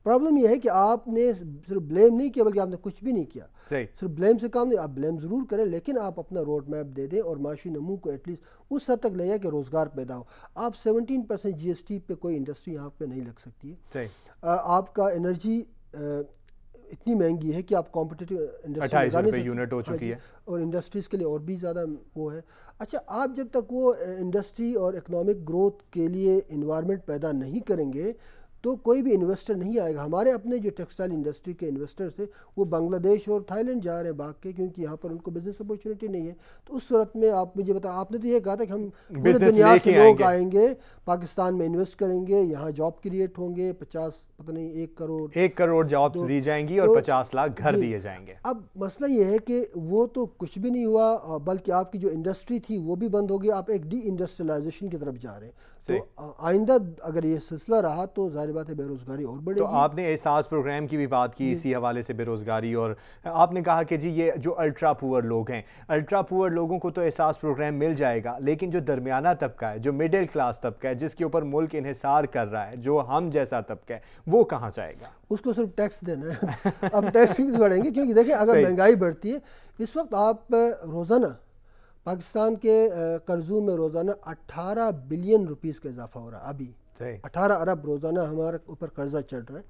پرابلم یہ ہے کہ آپ نے صرف بلیم نہیں کیا بلکہ آپ نے کچھ بھی نہیں کیا. صرف بلیم سے کام نہیں, آپ بلیم ضرور کریں لیکن آپ اپنا روڈ میپ دے دیں اور معاشی نمو کو ایٹ لیسٹ اس حد تک لے جائے کہ روزگار پیدا ہو. آپ 17% جی ایس ٹی پہ کوئی انڈسٹری یہاں پہ نہیں لگ سکتی ہے. آپ کا انرجی اتنی مہنگی ہے کہ آپ کمپٹیٹیو انڈسٹری 28 روپے یونٹ ہو چکی ہے, اور انڈسٹریز کے لیے اور بھی زیادہ وہ ہے. اچھا, آپ جب تک وہ انڈسٹری اور اکنامک گروتھ کے لیے انوائرمنٹ پیدا نہیں کریں گے تو کوئی بھی انویسٹر نہیں آئے گا. ہمارے اپنے جو ٹیکسٹائل انڈسٹری کے انویسٹرز تھے وہ بنگلہ دیش اور تھائی لینڈ جا رہے ہیں بھاگ کے, کیونکہ یہاں پر ان کو بزنس اپورچونٹی نہیں ہے. تو اس صورت میں آپ مجھے بتا, آپ نے تو یہ کہا تھا کہ ہم پورے دنیا سے لوگ آئیں گے, پاکستان میں انویسٹ کریں گے, یہاں جاب کریٹ ہوں گے, 1 کروڑ جاب دی جائیں گی اور 50 لاکھ گھر دیے جائیں گے. اب مسئلہ یہ ہے کہ وہ تو کچھ بھی نہیں ہوا, بلکہ آپ کی جو انڈسٹری تھی وہ بھی بند ہو گئی. آپ ایک ڈی انڈسٹریلائزیشن کی طرف جا رہے ہیں. تو آئندہ اگر یہ سلسلہ رہا تو ظاہر بات ہے بے روزگاری اور بڑھے گی. تو آپ نے احساس پروگرام کی بھی بات کی اسی حوالے سے بے روزگاری, اور آپ نے کہا کہ جی یہ جو الٹرا پور لوگ ہیں, الٹرا پور لوگوں کو تو احساس پروگرام مل جائے گا, لیکن جو درمیانہ طبقہ ہے, جو مڈل کلاس طبقہ ہے, جس کے اوپر ملک انحصار کر رہا ہے, جو ہم جیسا طبقہ ہے, وہ کہاں جائے گا؟ اس کو صرف ٹیکس دینا ہے. اب ٹیکسز بڑھیں گے کیونکہ دیکھیں اگر مہنگائی بڑھتی ہے, اس وقت آپ روزانہ پاکستان کے قرضوں میں روزانہ 18 بلین روپیز کا اضافہ ہو رہا ہے. ابھی 18 ارب روزانہ ہمارے اوپر قرضہ چڑھ رہا ہے,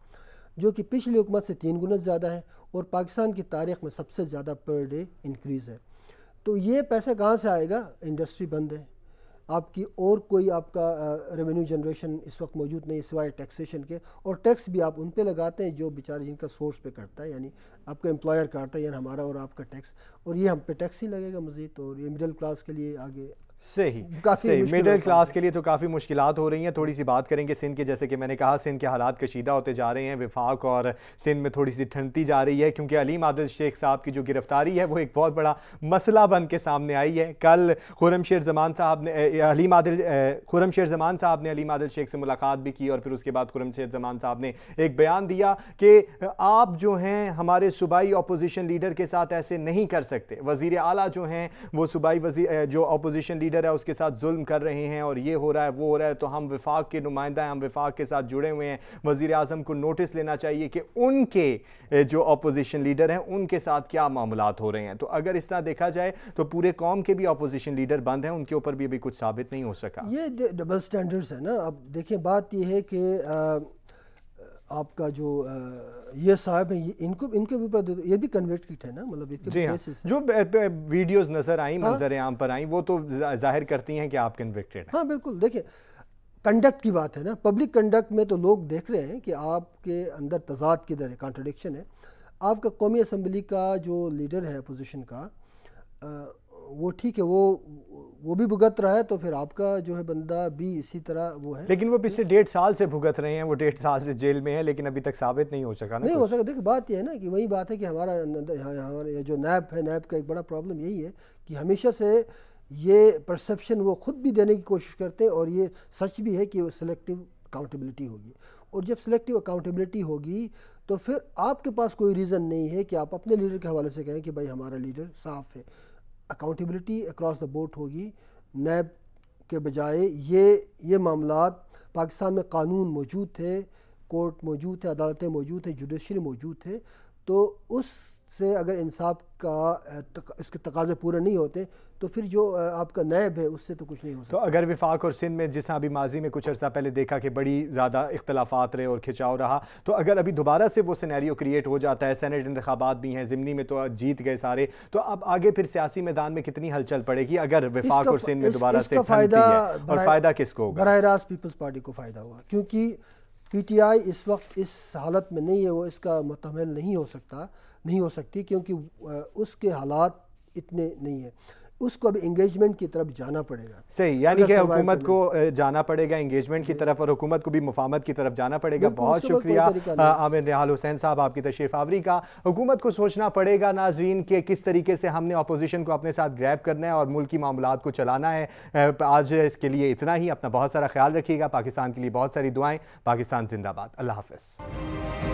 جو کہ پچھلی حکومت سے 3 گنا زیادہ ہے, اور پاکستان کی تاریخ میں سب سے زیادہ پر ڈے انکریز ہے. تو یہ پیسہ کہاں سے آئے گا؟ انڈسٹری بند ہے, آپ کی اور کوئی آپ کا ریونیو جنریشن اس وقت موجود نہیں سوائے ٹیکسیشن کے، اور ٹیکس بھی آپ ان پہ لگاتے ہیں جو بیچارے جن کا سورس پہ کرتا ہے، یعنی آپ کا امپلائر کاٹتا ہے، یعنی ہمارا اور آپ کا ٹیکس، اور یہ ہم پہ ٹیکس ہی لگے گا مزید، اور یہ مڈل کلاس کے لیے آگے صحیح مڈل کلاس کے لیے تو کافی مشکلات ہو رہی ہیں۔ تھوڑی سی بات کریں گے سندھ کے، جیسے کہ میں نے کہا سندھ کے حالات کشیدہ ہوتے جا رہے ہیں، وفاق اور سندھ میں تھوڑی سی ٹھنڈتی جا رہی ہے، کیونکہ علیم عادل شیخ صاحب کی جو گرفتاری ہے وہ ایک بہت بڑا مسئلہ بن کے سامنے آئی ہے۔ کل خرم شیر زمان صاحب نے علیم عادل شیخ سے ملاقات بھی کی، اور پھر اس کے بعد خرم شیر زمان صاحب نے ایک بیان دیا کہ آپ جو ہیں ہمارے صوبائی اپوزیشن لیڈر کے ساتھ ایسے نہیں کر سکتے، وزیر اعلیٰ جو ہیں وہ صوبائی جو اپوزیشن لیڈر ہے اس کے ساتھ ظلم کر رہے ہیں، اور یہ ہو رہا ہے وہ ہو رہا ہے، تو ہم وفاق کے نمائندہ ہیں، ہم وفاق کے ساتھ جڑے ہوئے ہیں، وزیر اعظم کو نوٹس لینا چاہیے کہ ان کے جو اپوزیشن لیڈر ہیں ان کے ساتھ کیا معاملات ہو رہے ہیں۔ تو اگر اس طرح دیکھا جائے تو پورے قوم کے بھی اپوزیشن لیڈر بند ہیں، ان کے اوپر بھی ابھی کچھ ثابت نہیں ہو سکا۔ یہ ڈبل سٹینڈرڈز ہے نا۔ اب دیکھیں بات یہ ہے کہ آپ کا جو یہ صاحب ہیں ان کے اوپر یہ بھی کنوکٹڈ ہے نا، مطلب جی ہاں، جو ویڈیوز نظر آئیں منظر عام پر آئیں وہ تو ظاہر کرتی ہیں کہ آپ کنوکٹڈ ہیں۔ ہاں بالکل، دیکھیں کنڈکٹ کی بات ہے نا، پبلک کنڈکٹ میں تو لوگ دیکھ رہے ہیں کہ آپ کے اندر تضاد کدھر ہے، کانٹرڈکشن ہے۔ آپ کا قومی اسمبلی کا جو لیڈر ہے اپوزیشن کا وہ ٹھیک ہے، وہ بھی بھگت رہا ہے، تو پھر آپ کا جو ہے بندہ بھی اسی طرح وہ ہے، لیکن وہ پچھلے 1.5 سال سے بھگت رہے ہیں، وہ 1.5 سال سے جیل میں ہیں، لیکن ابھی تک ثابت نہیں ہو سکا نا، نہیں ہو سکا۔ دیکھیں بات یہ ہے نا کہ وہی بات ہے کہ ہمارا جو نیب ہے، نیب کا ایک بڑا پرابلم یہی ہے کہ ہمیشہ سے یہ پرسیپشن وہ خود بھی دینے کی کوشش کرتے ہیں، اور یہ سچ بھی ہے کہ وہ سلیکٹیو اکاؤنٹیبلٹی ہوگی، اور جب سلیکٹیو اکاؤنٹیبلٹی ہوگی تو پھر آپ کے پاس کوئی ریزن نہیں ہے کہ آپ اپنے لیڈر کے حوالے سے کہیں کہ بھائی ہمارا لیڈر صاف ہے۔ اکاؤنٹیبلٹی اکراس دا بورڈ ہوگی، نیب کے بجائے یہ معاملات پاکستان میں قانون موجود تھے، کورٹ موجود ہے، عدالتیں موجود ہیں، جوڈیشری موجود ہے، تو اس سے اگر انصاف کا اس کے تقاضے پورے نہیں ہوتے تو پھر جو آپ کا نیب ہے اس سے تو کچھ نہیں ہو سکتا۔ تو اگر وفاق اور سندھ میں جس طرح ابھی ماضی میں کچھ عرصہ پہلے دیکھا کہ بڑی زیادہ اختلافات رہے اور کھچاؤ رہا، تو اگر ابھی دوبارہ سے وہ سینیریو کریٹ ہو جاتا ہے، سینٹ انتخابات بھی ہیں، ضمنی میں تو جیت گئے سارے، تو اب آگے پھر سیاسی میدان میں کتنی ہلچل پڑے گی اگر وفاق اور سندھ میں دوبارہ سے ٹھنڈتی ہے، اور فائدہ کس کو ہوگا؟ براہ راست پیپلز پارٹی کو فائدہ ہوگا، کیونکہ پی ٹی آئی اس وقت اس حالت میں نہیں ہے، وہ اس کا متحمل نہیں ہو سکتی، کیونکہ اس کے حالات اتنے نہیں ہیں، اس کو ابھی انگیجمنٹ کی طرف جانا پڑے گا۔ صحیح، یعنی کہ حکومت کو جانا پڑے گا انگیجمنٹ کی طرف، اور حکومت کو بھی مفاہمت کی طرف جانا پڑے گا۔ بہت شکریہ عامر نہال حسین صاحب آپ کی تشریف آوری کا۔ حکومت کو سوچنا پڑے گا ناظرین کہ کس طریقے سے ہم نے اپوزیشن کو اپنے ساتھ گریب کرنا ہے اور ملکی معاملات کو چلانا ہے۔ آج اس کے لیے اتنا ہی، اپنا بہت سارا خیال رکھیے گا، پاکستان کے لیے بہت ساری دعائیں، پاکستان زندہ باد، اللہ حافظ۔